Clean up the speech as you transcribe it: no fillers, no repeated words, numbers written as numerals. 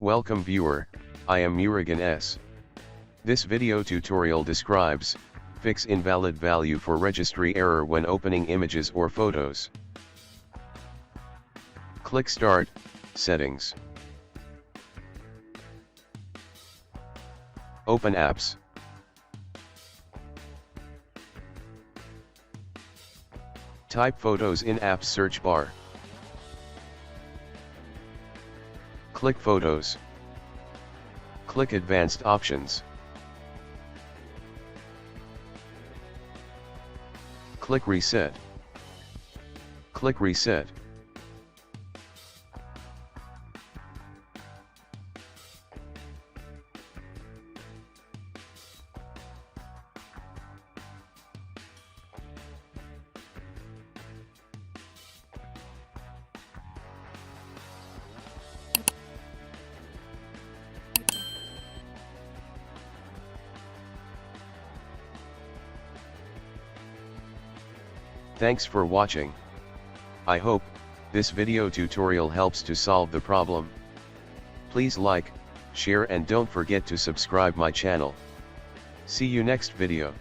Welcome viewer, I am Murugan S. This video tutorial describes, fix invalid value for registry error when opening images or photos. Click Start, Settings. Open Apps. Type Photos in Apps search bar. Click Photos. Click Advanced Options. Click Reset. Click Reset. Thanks for watching. I hope this video tutorial helps to solve the problem. Please like, share and don't forget to subscribe my channel. See you next video.